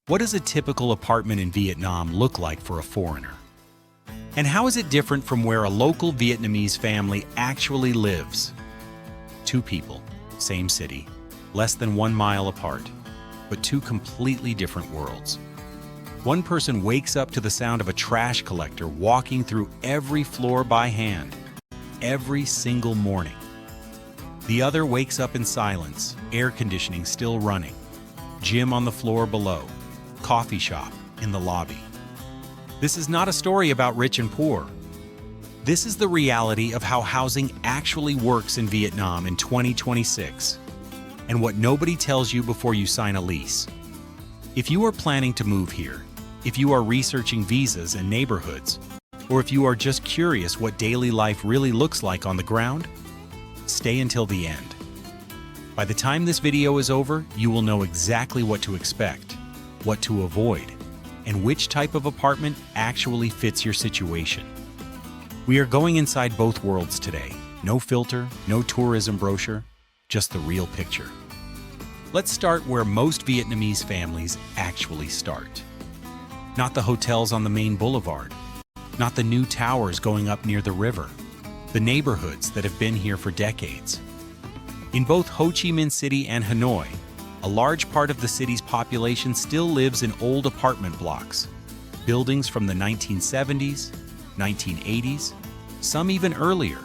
What does a typical apartment in Vietnam look like for a foreigner? And how is it different from where a local Vietnamese family actually lives? Two people, same city, less than 1 mile apart, but two completely different worlds. One person wakes up to the sound of a trash collector walking through every floor by hand, every single morning. The other wakes up in silence, air conditioning still running, gym on the floor below, coffee shop in the lobby. This is not a story about rich and poor. This is the reality of how housing actually works in Vietnam in 2026, and what nobody tells you before you sign a lease. If you are planning to move here, if you are researching visas and neighborhoods, or if you are just curious what daily life really looks like on the ground, stay until the end. By the time this video is over, you will know exactly what to expect, what to avoid, and which type of apartment actually fits your situation. We are going inside both worlds today. No filter, no tourism brochure, just the real picture. Let's start where most Vietnamese families actually start. Not the hotels on the main boulevard, not the new towers going up near the river, the neighborhoods that have been here for decades. In both Ho Chi Minh City and Hanoi, a large part of the city's population still lives in old apartment blocks, buildings from the 1970s, 1980s, some even earlier,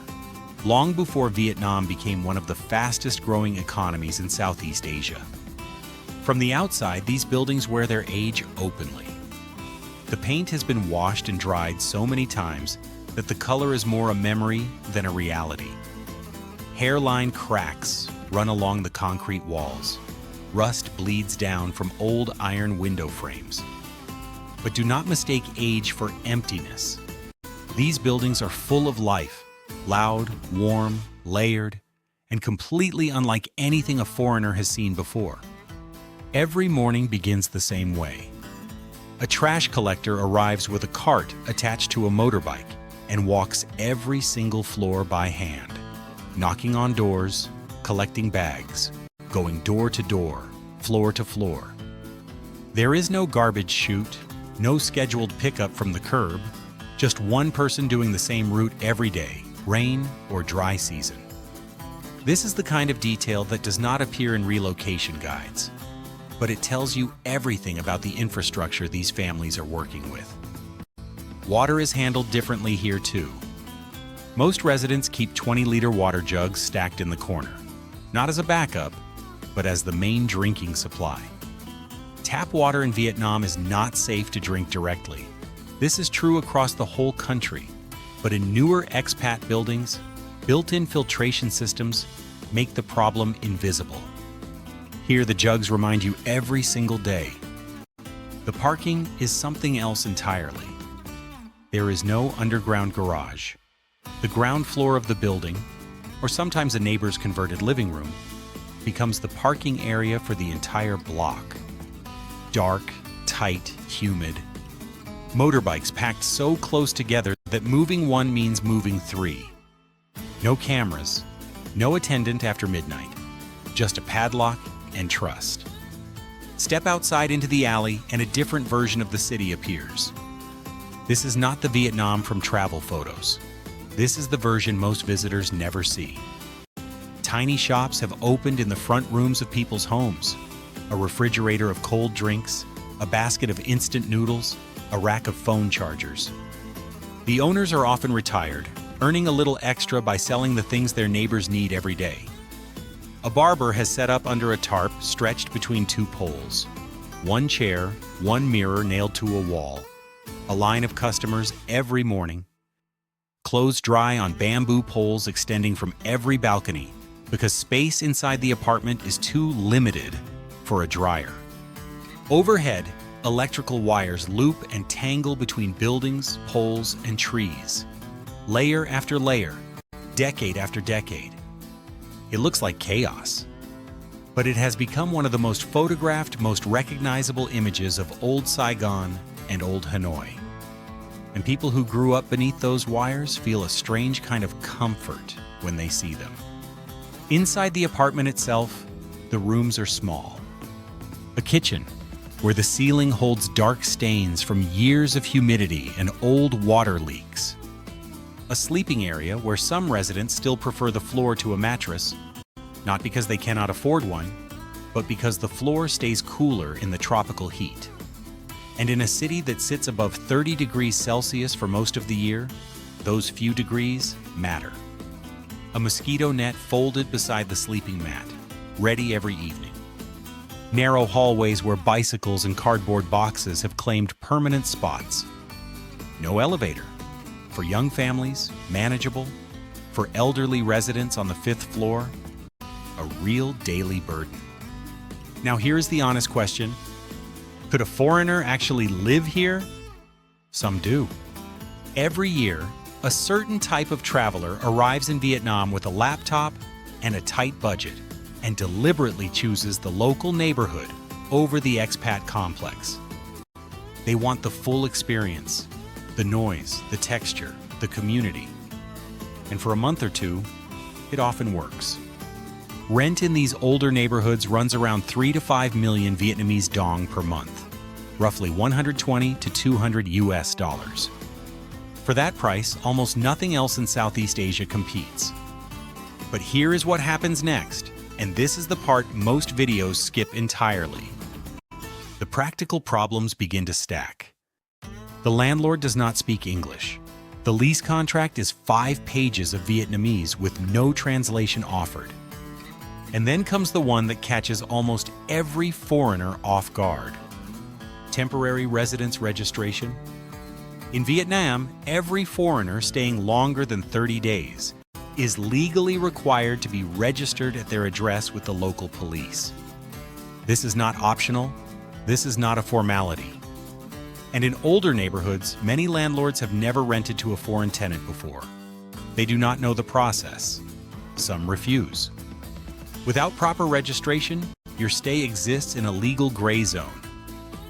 long before Vietnam became one of the fastest-growing economies in Southeast Asia. From the outside, these buildings wear their age openly. The paint has been washed and dried so many times that the color is more a memory than a reality. Hairline cracks run along the concrete walls. Rust bleeds down from old iron window frames. But do not mistake age for emptiness. These buildings are full of life, loud, warm, layered, and completely unlike anything a foreigner has seen before. Every morning begins the same way. A trash collector arrives with a cart attached to a motorbike and walks every single floor by hand, knocking on doors, collecting bags, going door to door, floor to floor. There is no garbage chute, no scheduled pickup from the curb, just one person doing the same route every day, rain or dry season. This is the kind of detail that does not appear in relocation guides, but it tells you everything about the infrastructure these families are working with. Water is handled differently here too. Most residents keep 20-liter water jugs stacked in the corner, not as a backup, but as the main drinking supply. Tap water in Vietnam is not safe to drink directly. This is true across the whole country, but in newer expat buildings, built-in filtration systems make the problem invisible. Here, the jugs remind you every single day. The parking is something else entirely. There is no underground garage. The ground floor of the building, or sometimes a neighbor's converted living room, becomes the parking area for the entire block. Dark, tight, humid. Motorbikes packed so close together that moving one means moving three. No cameras, no attendant after midnight, just a padlock and trust. Step outside into the alley and a different version of the city appears. This is not the Vietnam from travel photos. This is the version most visitors never see. Tiny shops have opened in the front rooms of people's homes. A refrigerator of cold drinks, a basket of instant noodles, a rack of phone chargers. The owners are often retired, earning a little extra by selling the things their neighbors need every day. A barber has set up under a tarp stretched between two poles. One chair, one mirror nailed to a wall. A line of customers every morning. Clothes dry on bamboo poles extending from every balcony because space inside the apartment is too limited for a dryer. Overhead, electrical wires loop and tangle between buildings, poles, and trees. Layer after layer, decade after decade. It looks like chaos, but it has become one of the most photographed, most recognizable images of old Saigon and old Hanoi. And people who grew up beneath those wires feel a strange kind of comfort when they see them. Inside the apartment itself, the rooms are small. A kitchen, where the ceiling holds dark stains from years of humidity and old water leaks. A sleeping area where some residents still prefer the floor to a mattress, not because they cannot afford one, but because the floor stays cooler in the tropical heat. And in a city that sits above 30 degrees Celsius for most of the year, those few degrees matter. A mosquito net folded beside the sleeping mat, ready every evening. Narrow hallways where bicycles and cardboard boxes have claimed permanent spots. No elevator. For young families, manageable. For elderly residents on the 5th floor, a real daily burden. Now here's the honest question. Could a foreigner actually live here? Some do. Every year, a certain type of traveler arrives in Vietnam with a laptop and a tight budget and deliberately chooses the local neighborhood over the expat complex. They want the full experience, the noise, the texture, the community. And for a month or two, it often works. Rent in these older neighborhoods runs around 3 to 5 million Vietnamese dong per month, roughly 120 to 200 US dollars. For that price, almost nothing else in Southeast Asia competes. But here is what happens next, and this is the part most videos skip entirely. The practical problems begin to stack. The landlord does not speak English. The lease contract is 5 pages of Vietnamese with no translation offered. And then comes the one that catches almost every foreigner off guard. Temporary residence registration. In Vietnam, every foreigner staying longer than 30 days is legally required to be registered at their address with the local police. This is not optional. This is not a formality. And in older neighborhoods, many landlords have never rented to a foreign tenant before. They do not know the process. Some refuse. Without proper registration, your stay exists in a legal gray zone.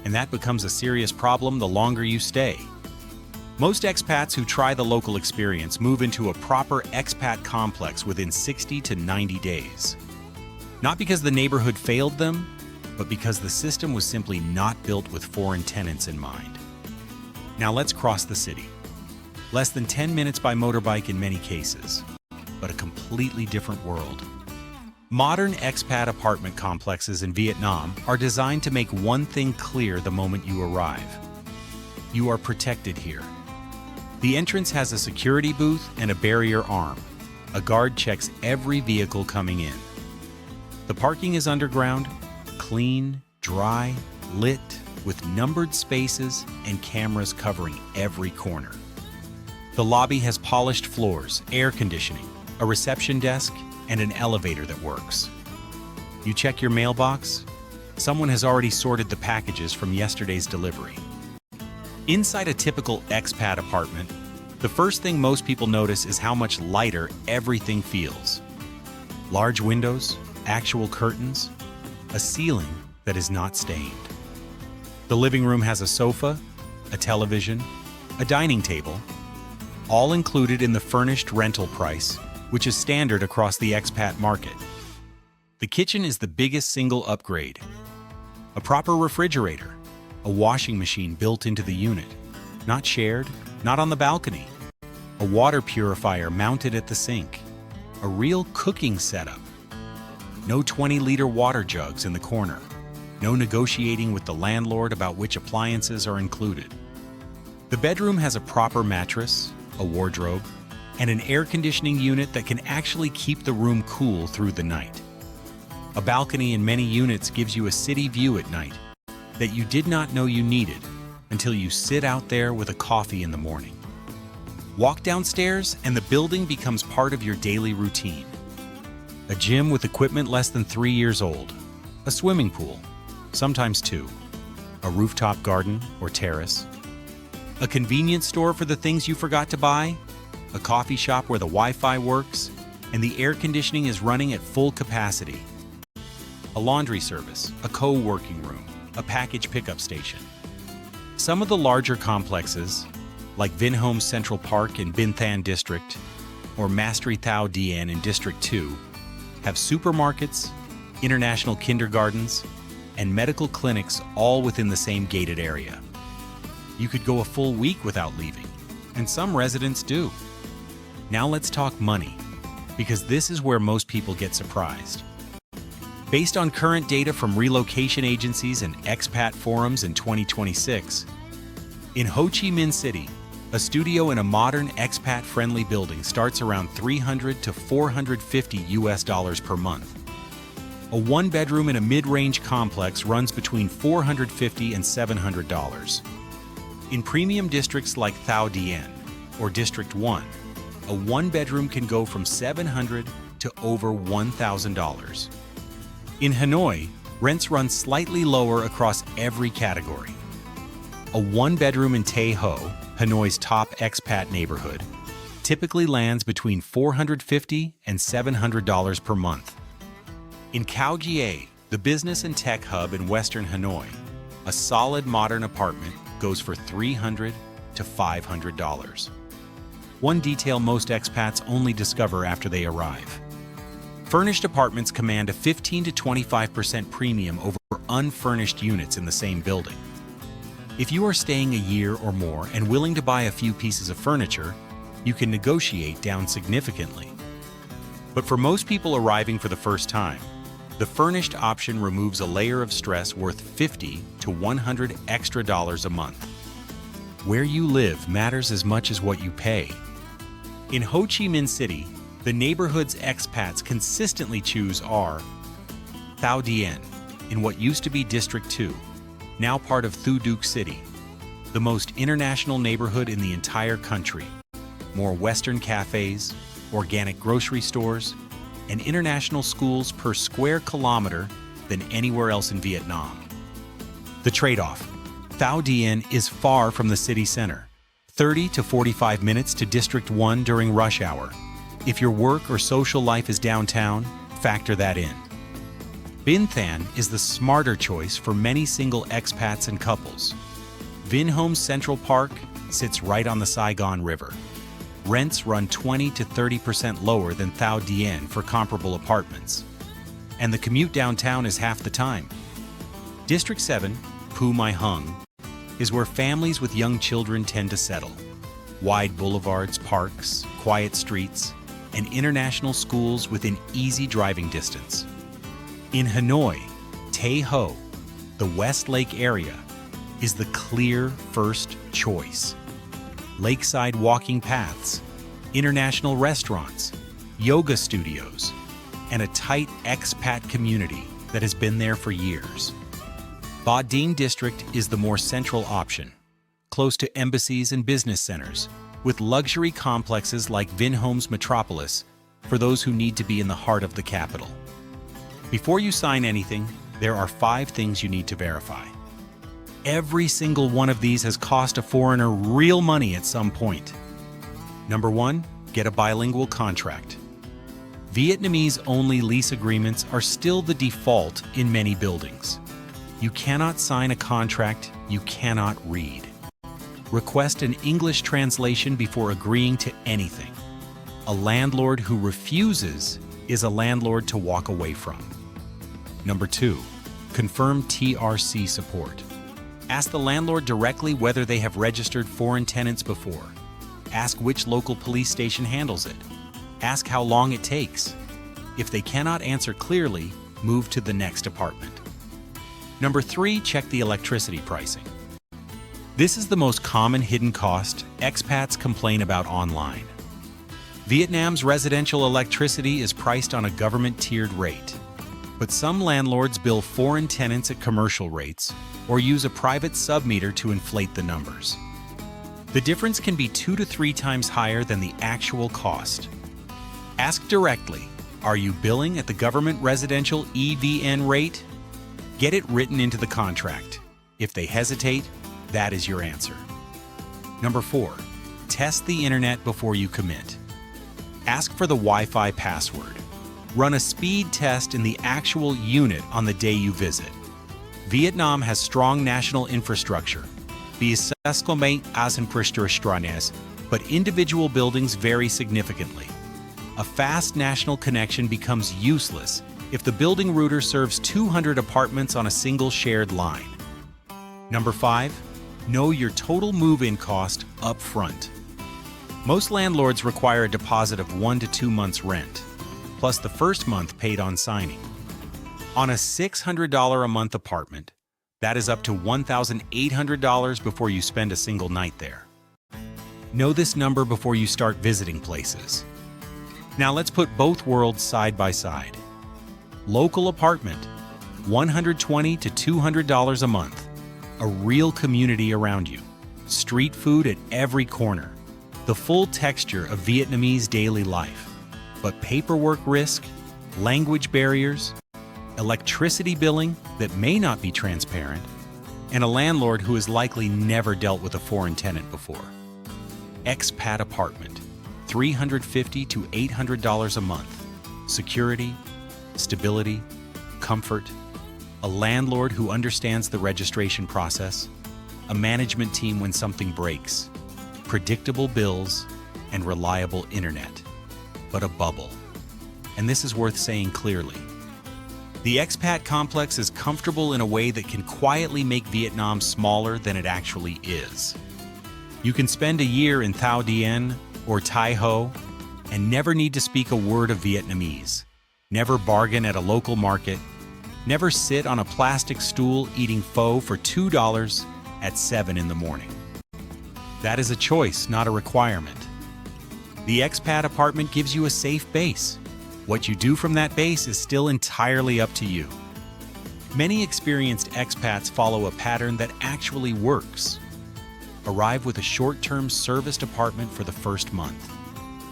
And that becomes a serious problem the longer you stay. Most expats who try the local experience move into a proper expat complex within 60 to 90 days. Not because the neighborhood failed them, but because the system was simply not built with foreign tenants in mind. Now let's cross the city. Less than 10 minutes by motorbike in many cases, but a completely different world. Modern expat apartment complexes in Vietnam are designed to make one thing clear the moment you arrive. You are protected here. The entrance has a security booth and a barrier arm. A guard checks every vehicle coming in. The parking is underground, clean, dry, lit, with numbered spaces and cameras covering every corner. The lobby has polished floors, air conditioning, a reception desk, and an elevator that works. You check your mailbox, someone has already sorted the packages from yesterday's delivery. Inside a typical expat apartment, the first thing most people notice is how much lighter everything feels. Large windows, actual curtains, a ceiling that is not stained. The living room has a sofa, a television, a dining table, all included in the furnished rental price, which is standard across the expat market. The kitchen is the biggest single upgrade. A proper refrigerator, a washing machine built into the unit, not shared, not on the balcony. A water purifier mounted at the sink. A real cooking setup. No 20-liter water jugs in the corner. No negotiating with the landlord about which appliances are included. The bedroom has a proper mattress, a wardrobe, and an air conditioning unit that can actually keep the room cool through the night. A balcony in many units gives you a city view at night that you did not know you needed until you sit out there with a coffee in the morning. Walk downstairs and the building becomes part of your daily routine. A gym with equipment less than 3 years old, a swimming pool, sometimes 2, a rooftop garden or terrace, a convenience store for the things you forgot to buy, a coffee shop where the Wi-Fi works and the air conditioning is running at full capacity, a laundry service, a co-working room, a package pickup station. Some of the larger complexes, like Vinhome Central Park in Binh Thanh District or Mastery Thao Dien in District 2, have supermarkets, international kindergartens, and medical clinics all within the same gated area. You could go a full week without leaving, and some residents do. Now let's talk money, because this is where most people get surprised. Based on current data from relocation agencies and expat forums in 2026, in Ho Chi Minh City, a studio in a modern expat-friendly building starts around $300 to $450 per month. A one-bedroom in a mid-range complex runs between $450 and $700. In premium districts like Thao Dien, or District 1, a one-bedroom can go from $700 to over $1,000. In Hanoi, rents run slightly lower across every category. A one-bedroom in Tay Ho, Hanoi's top expat neighborhood, typically lands between $450 and $700 per month. In Cao Gia, the business and tech hub in western Hanoi, a solid modern apartment goes for $300 to $500. One detail most expats only discover after they arrive. Furnished apartments command a 15 to 25% premium over unfurnished units in the same building. If you are staying a year or more and willing to buy a few pieces of furniture, you can negotiate down significantly. But for most people arriving for the first time, the furnished option removes a layer of stress worth $50 to $100 extra a month. Where you live matters as much as what you pay. In Ho Chi Minh City, the neighborhoods expats consistently choose are Thao Dien, in what used to be District 2, now part of Thu Duc City, the most international neighborhood in the entire country. More Western cafes, organic grocery stores, and international schools per square kilometer than anywhere else in Vietnam. The trade-off: Thao Dien is far from the city center, 30 to 45 minutes to District 1 during rush hour. If your work or social life is downtown, factor that in. Vinh Than is the smarter choice for many single expats and couples. Vinhome's Central Park sits right on the Saigon River. Rents run 20 to 30% lower than Thao Dien for comparable apartments. And the commute downtown is half the time. District 7, Phu Mai Hung, is where families with young children tend to settle. Wide boulevards, parks, quiet streets, and international schools within easy driving distance. In Hanoi, Tay Ho, the West Lake area, is the clear first choice. Lakeside walking paths, international restaurants, yoga studios, and a tight expat community that has been there for years. Ba Dinh District is the more central option, close to embassies and business centers, with luxury complexes like Vinhome's Metropolis for those who need to be in the heart of the capital. Before you sign anything, there are 5 things you need to verify. Every single one of these has cost a foreigner real money at some point. Number 1, get a bilingual contract. Vietnamese-only lease agreements are still the default in many buildings. You cannot sign a contract you cannot read. Request an English translation before agreeing to anything. A landlord who refuses is a landlord to walk away from. Number 2, confirm TRC support. Ask the landlord directly whether they have registered foreign tenants before. Ask which local police station handles it. Ask how long it takes. If they cannot answer clearly, move to the next apartment. Number 3, check the electricity pricing. This is the most common hidden cost expats complain about online. Vietnam's residential electricity is priced on a government-tiered rate, but some landlords bill foreign tenants at commercial rates or use a private sub-meter to inflate the numbers. The difference can be 2 to 3 times higher than the actual cost. Ask directly, are you billing at the government residential EVN rate? Get it written into the contract. If they hesitate, that is your answer. Number 4, test the internet before you commit. Ask for the Wi-Fi password. Run a speed test in the actual unit on the day you visit. Vietnam has strong national infrastructure, but individual buildings vary significantly. A fast national connection becomes useless if the building router serves 200 apartments on a single shared line. Number 5. Know your total move-in cost up front. Most landlords require a deposit of 1 to 2 months' rent, plus the first month paid on signing. On a $600 a month apartment, that is up to $1,800 before you spend a single night there. Know this number before you start visiting places. Now let's put both worlds side by side. Local apartment, $120 to $200 a month. A real community around you. Street food at every corner. The full texture of Vietnamese daily life. But paperwork risk, language barriers, electricity billing that may not be transparent, and a landlord who has likely never dealt with a foreign tenant before. Expat apartment, $350 to $800 a month. Security, stability, comfort, a landlord who understands the registration process, a management team when something breaks, predictable bills, and reliable internet. But a bubble. And this is worth saying clearly. The expat complex is comfortable in a way that can quietly make Vietnam smaller than it actually is. You can spend a year in Thao Dien or Tai Ho and never need to speak a word of Vietnamese, never bargain at a local market, never sit on a plastic stool eating pho for $2 at 7 in the morning. That is a choice, not a requirement. The expat apartment gives you a safe base. What you do from that base is still entirely up to you. Many experienced expats follow a pattern that actually works. Arrive with a short-term serviced apartment for the first month.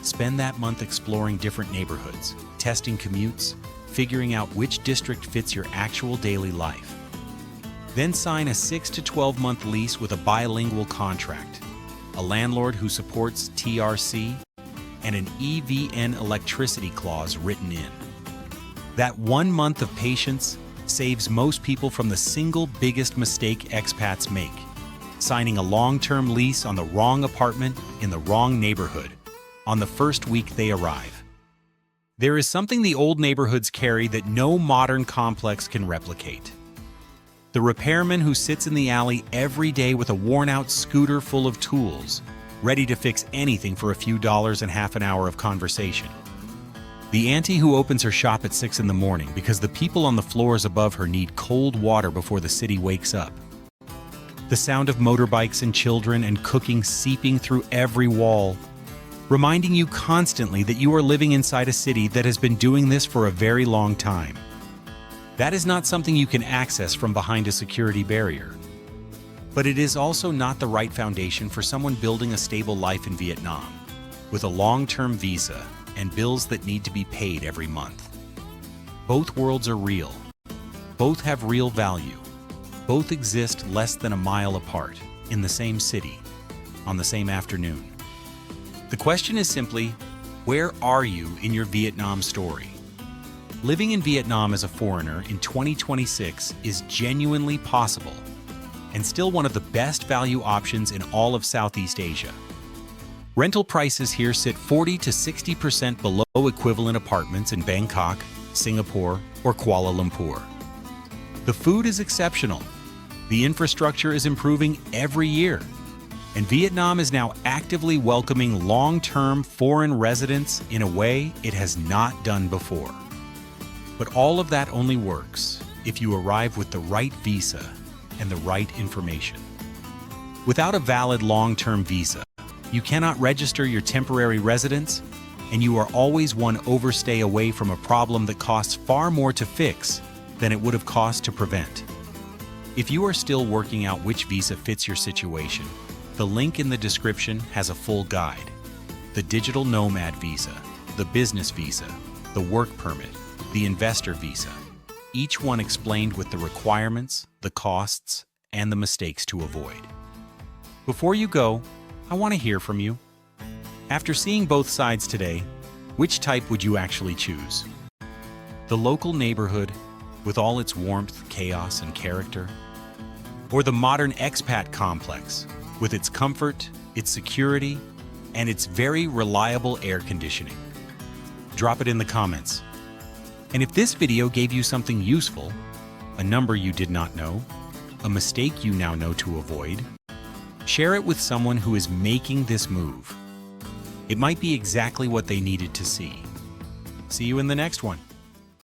Spend that month exploring different neighborhoods, testing commutes, figuring out which district fits your actual daily life. Then sign a 6 to 12-month lease with a bilingual contract, a landlord who supports TRC, and an EVN electricity clause written in. That 1 month of patience saves most people from the single biggest mistake expats make: signing a long-term lease on the wrong apartment in the wrong neighborhood on the first week they arrive. There is something the old neighborhoods carry that no modern complex can replicate. The repairman who sits in the alley every day with a worn-out scooter full of tools, ready to fix anything for a few dollars and half an hour of conversation. The auntie who opens her shop at 6 in the morning because the people on the floors above her need cold water before the city wakes up. The sound of motorbikes and children and cooking seeping through every wall, reminding you constantly that you are living inside a city that has been doing this for a very long time. That is not something you can access from behind a security barrier. But it is also not the right foundation for someone building a stable life in Vietnam, with a long-term visa and bills that need to be paid every month. Both worlds are real. Both have real value. Both exist less than a mile apart, in the same city, on the same afternoon. The question is simply, where are you in your Vietnam story? Living in Vietnam as a foreigner in 2026 is genuinely possible, and still one of the best value options in all of Southeast Asia. Rental prices here sit 40 to 60% below equivalent apartments in Bangkok, Singapore, or Kuala Lumpur. The food is exceptional. The infrastructure is improving every year. And Vietnam is now actively welcoming long-term foreign residents in a way it has not done before. But all of that only works if you arrive with the right visa and the right information. Without a valid long-term visa, you cannot register your temporary residence, and you are always one overstay away from a problem that costs far more to fix than it would have cost to prevent. If you are still working out which visa fits your situation, the link in the description has a full guide. The digital Nomad visa, the business visa, the work permit, the investor visa, each one explained with the requirements, the costs, and the mistakes to avoid. Before you go, I want to hear from you. After seeing both sides today, which type would you actually choose? The local neighborhood, with all its warmth, chaos, and character? Or the modern expat complex, with its comfort, its security, and its very reliable air conditioning? Drop it in the comments. And if this video gave you something useful, a number you did not know, a mistake you now know to avoid, share it with someone who is making this move. It might be exactly what they needed to see. See you in the next one.